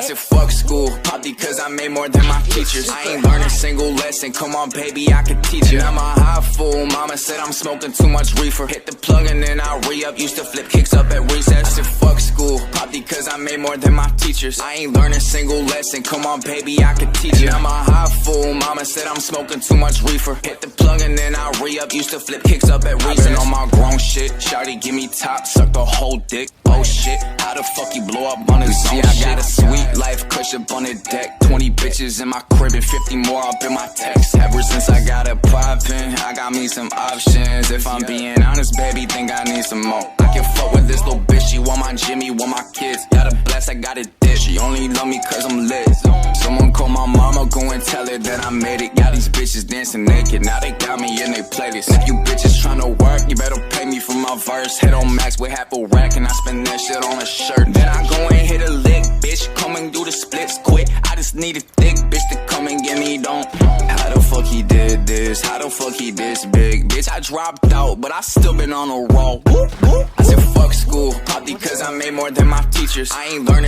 said fuck school, probably cause I made more than my teachers. I ain't learned a single lesson, come on baby, I could teach you. I'm a high fool, mama said I'm smoking too much reefer. Hit the plug and then I re-up, used to flip kicks up at recess. I said fuck school, probably cause I made more than my teachers. I ain't learned a single lesson, come on baby, I could teach you. I'm a high fool, mama said I'm smoking too much reefer. Hit the plug and then I re-up, used to flip kicks up at recess. I've been on my grown shit, shawty give me top, suck the whole dick. Oh shit, how the fuck you blow up on his own shit? I got a sweet life, cush up on the deck. 20 bitches in my crib and 50 more up in my text. Ever since I got it poppin', I got me some options. If I'm being honest, baby, think I need some more. I can fuck with this little bitch, she want my Jimmy, want my kids. Got a blast, I got a dish, she only love me cause I'm lit. Someone call my mama, go and tell her that I made it. Got these bitches dancing naked, now they got me in they playlist. If you bitches tryna work, you better pay me for my verse. Head on max with half a rack and I spend that shit on a shirt. Then I go and hit a lick, bitch, come and do the splits quick. I just need a thick bitch to come and get me don't. How the fuck he did this? How the fuck he this big? Bitch, I dropped out, but I still been on a roll. I said fuck school, probably cause I made more than my teachers. I ain't learning